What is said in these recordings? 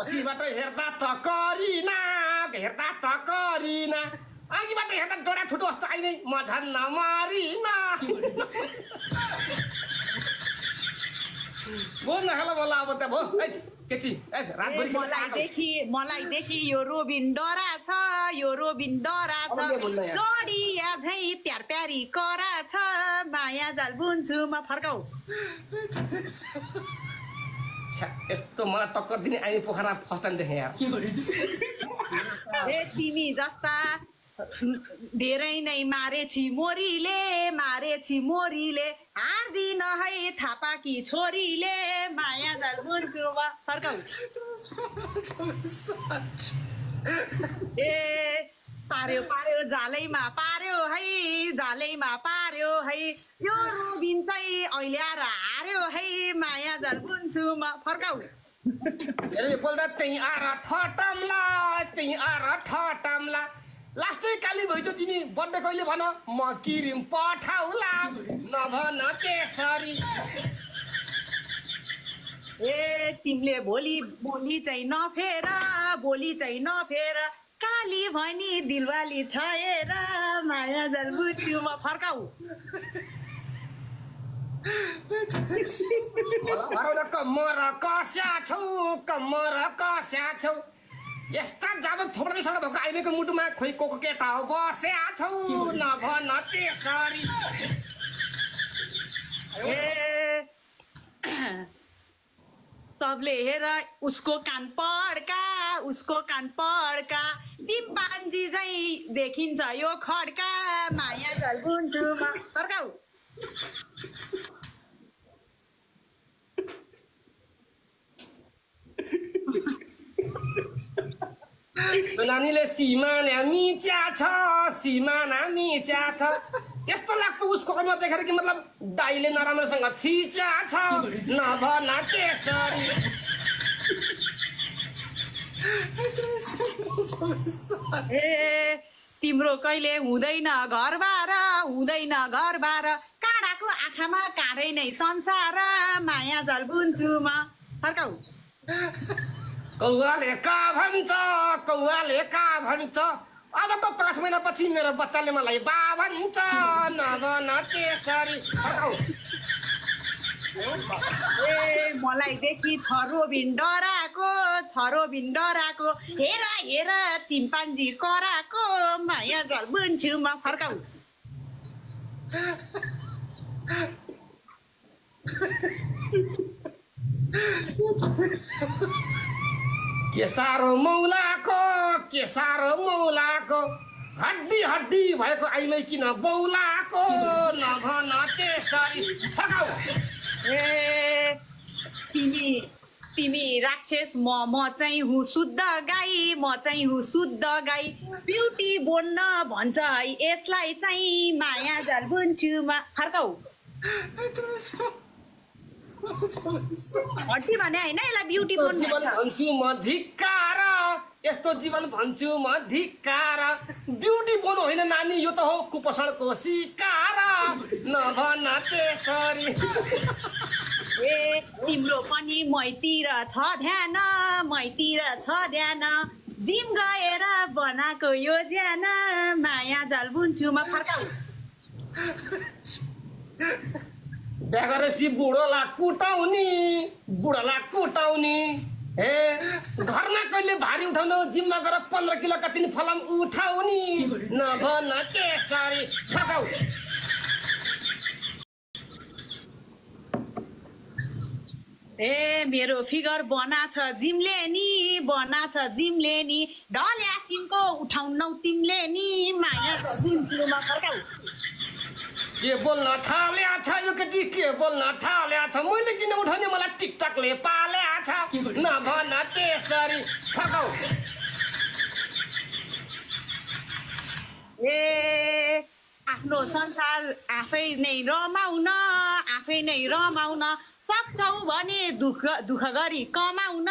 पछिबाट हेर्दा त करिना अघिबाट हेर्दा डोडा ठुटो जस्तो आइनै म झन् नमरिना बोल्न खाला बोला अब त भो केटी रातभरि मलाई देखि यो रोबिन डरा छ डोडिया झै प्यार प्यारी करा छ माया जाल बुन्छु म फर्काउ यस्तो मलाई टक्कर दिने आइने पोखरा फर्स्ट टाइम देखेँ यार ए तिमी जस्ता धेरै नै मारेछि मोरीले हार्दिन है थापाकी छोरीले माया जाल बुन्छु म फर्काउ ए पार्यो जालैमा पार्यो है यो रोबिन चाहिँ अहिले आएर हार्यो है माया जाल बुन्छु म फर्काउ बोल्दा त्यही आएर ठटम्ला लास्टै काली भइजो तिमी बर्थडे कहिले भन म किरिम पठाउला नभन त्यसरी ए तिमीले बोली चाहिँ नफेर काली भनी दिलवाली छएर माया जाल बुन्छु म फर्काउ कम्मर कस्या छौ यस्ता जाब थोप्दै भएको आइमेको मुटुमा खोइ को केटा हो बस्या छौ नभन त्यसरी ए सबले हेर उसको कान पड्का चिम्पान्जी चाहिँ देखिन्छ यो खड्का माया जाल बुन्छु म फर्काउ नानीले सिमाना मिच्या छ यस्तो लाग्छ उसको अनुहार देखेर कि मतलब दाइले नराम्रोसँग थिचा छ नभन त्यसरी ए तिम्रो कहिले हुँदैन घरबार काँडाको आँखामा काँडै नै संसार माया जाल बुन्छु म फर्काउ कौवाले का भन्छ अब त 5 महिनापछि मेरो बच्चाले मलाई बा भन्छ नभन त्यसरी ए मलाई देखि छ रोबिन डराको हेर चिम्पान्जी कराको माया जाल बुन्छु म फर्काउ के साह्रो मौलाको हड्डी भएको आइमै किन बौलाको नभन त्यसरी फर्काउ ए तिमी राक्षस म चाहिँ हुँ शुद्ध गाई ब्युटी बोल्न भन्छ है यसलाई चाहिँ माया जाल बुन्छु म फर्काउ हड्डी भने होइन यसलाई ब्युटी बोल्नु भन्छु म धिक्कार यस्तो जीवन भन्छु म धिक्कार ब्युटी बोल्नु होइन नानी यो त हो कुपोषणको शिकार नभन त्यसरी ए तिम्रो पनि मैतिर छ ध्यान जिम गएर बनाएको यो ज्यान माया जाल बुन्छु म फर्काउ बिहा गरेपछि बुढोलाई कुटाउने हे घरमा कहिले भारी उठाउनु जिममा गएर 15 किलो कति फलाम उठाउने नभन त्यसरी फर्काउ ए मेरो फिगर बना छ जिमले नि ढल्यासिनको उठाउनौ तिमीले नि माया जाल बुन्छु म फर्काउ के बोल्न थाल्या छ यो केटी मैले किन उठाउने मलाई टिकटकले पाल्या छ नभन त्यसरी फर्काउ ए आफ्नो संसार आफै नै रमाउन सक्छौ भने दुःख गरी कमाउन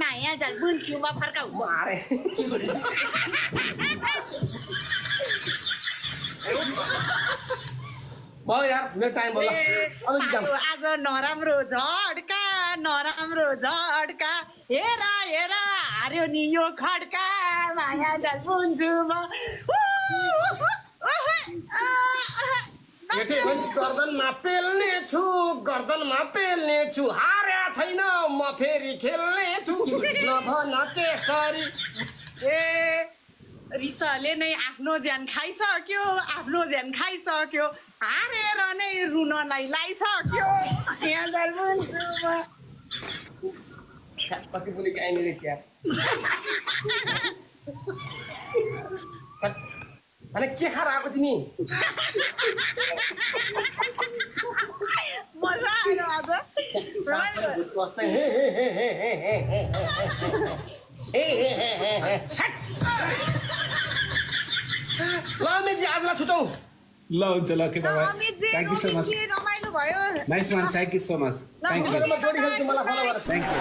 माया जाल बुन्छु म फर्काउ भयो यार मेरो टाइम भयो आज नराम्रो झड्का हेर हेर हार्यो नि यो खड्का माया जाल बुन्छु म गर्दनमा पेल्ने छु हार्या छैन म फेरि खेल्ने छु नभन त्यसरी ए रिसाले नै आफ्नो ज्यान खाइसक्यो हारेर नै रुन नै लाइसक्यो यहाँ जाल बुन्छु म कति बोलेको आइने चिया अनि के खाएर आएको तिमी मजा आयो आज ल मेजी आजलाई छुटौँ ल हुन्छ ल के बाबा थ्याङ्क यू सो मच रमाइलो भयो nice one thank you so much thank you जोडी खेल्छु मलाई फलो गर थ्याङ्क यू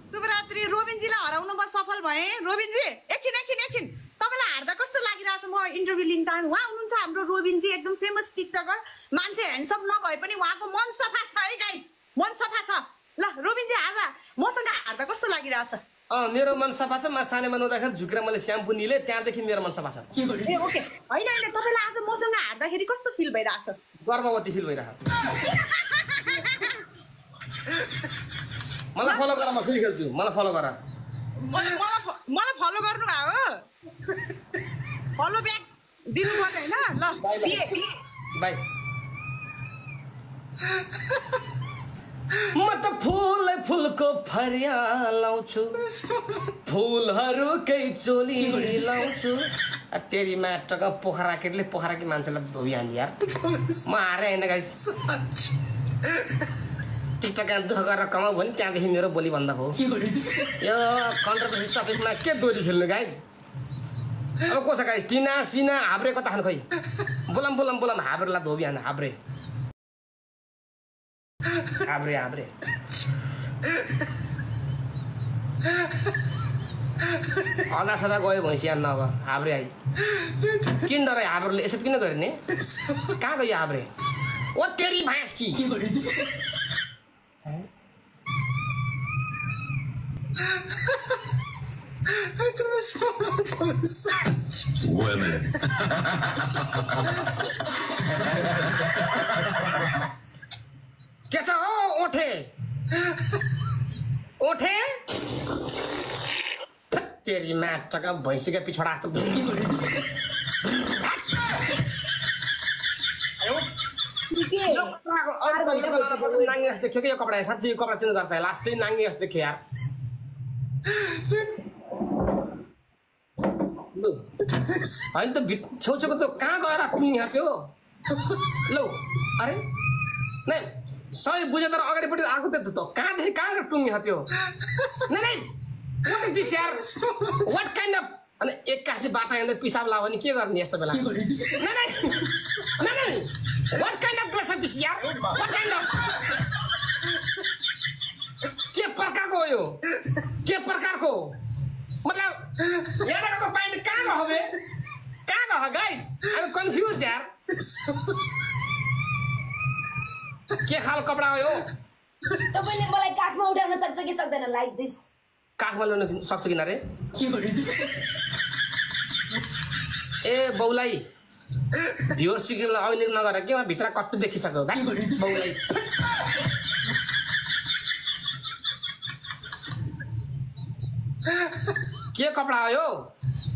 शुभरात्रि रोबिनजीलाई हराउनुमा सफल भएँ रोबिनजी एकछिन तपाईँलाई हार्दा कस्तो लागिरहेछ म इन्टरभ्यू लिन चाहन्छु उहाँ हुनुहुन्छ हाम्रो रोबिनजी एकदम फेमस टिकटकर मान्छे ह्यान्डसम नभए पनि उहाँको मन सफा छ है गाइज मन सफा छ ल रोबिनजी आज मसँग हार्दा कस्तो लागिरहेछ मेरो मन सफा छ म सानैमा नहुँदाखेरि झुकेर मैले स्याम्पू निले त्यहाँदेखि मेरो मन सफा छ ए ओके होइन तपाईँलाई आज मसँग हार्दाखेरि कस्तो फिल भइरहेछ गर्भवती फिल भइरहेको मलाई फलो गर म फेरि खेल्छु मलाई फलो गर मलाई फलो गर्नु भयो फलो ब्याक दिनु पर्यो होइन ल बाई म त फुलको फरिया लाउँछु फुलहरूकै चोली लाउँछु तेरी माटोका पोखरा कि मान्छेलाई धोबिहाल्ने यार म हारे होइन गाइस टिकटकमा दुःख गरेर कमाऊ भने त्यहाँदेखि मेरो बोली भन्दा भयो यो कन्ट्रोभर्सी टपिकमा के दोरी खेल्नु गाइस अब को छ गाइस टिना सिना हाब्रे कता खानु खोइ बोलाम हाब्रेलाई धोबिहाल्ने हाब्रे आधा सदा गयो भैँसी आन्न अब हाब्रे आइ किन डराइ हाब्रेले यसो किन गर्ने कहाँ गयो हाब्रे ओ तेरी भैँस कि Women. के छ हो ओठे तेरी माटका भैँसीका पिछडा जस्तो नाङ्गे जस्तो देख्यो कि यो कपडा साँच्चै यो कपडा चेन्ज गर्दा लास्टै नाङ्गे जस्तो देख्यो यार होइन त छेउछेउको त कहाँ गएर टुङ्ग्या थियो लौ अरे नै सही बुझे तर अगाडिपट्टि आएको थियो त कहाँदेखि कहाँ गएर टुङ्ग्या थियो नै what is this यार what kind of अनि 81 बाटा हिँड्दै पिसाब लाग्यो भने के गर्ने यस्तो बेला नै what kind of dress is this यार what kind of के प्रकारको हो यो के प्रकारको मतलब यहाँको प्यान्ट कहाँ गयो बे कहाँ गयो गाइस आई एम कन्फ्युज यार के खाल कपडा हो यो तपाईले मलाई काठमा उठाउन सक्छ कि सक्दैन लाइक दिस काठमा ल्याउन सक्छ किन रे ए बौलाई भ्युअर सिकेलाई अहिले नगर के म भित्र कट्टु देखिसक्यो गाइ बौलाई के कपडा हो यो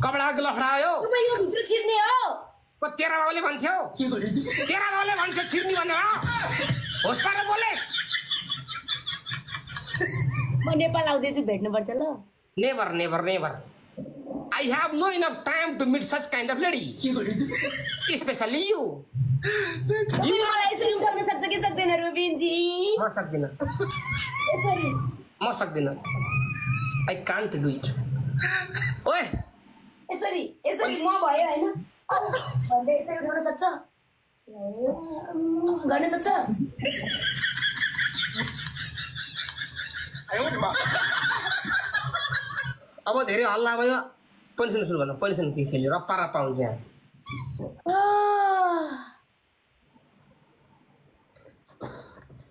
कपडा के लफडा हो यो तपाईँ यो भित्र छिर्ने हो को तेरा बाबुले भन्थ्यो छिर्नी भनेर होस् पारे बोले म नेपाल आउँदैछु भेट्नु पर्छ ल never I have no enough time to meet such kind of lady especially you तपाईले मलाई यसरी उठाउन सक्छ कि सक्दैन रोबिनजी म सक्दिन I can't do it ओए यसरी म भयो हैन भन्दै यसरी उठाउन सक्छ गर्न सक्छ अब धेरै हल्ला भयो पोजिसन सुरु गर्न पोजिसन के खेल्यो रप्पा हुन्छ यहाँ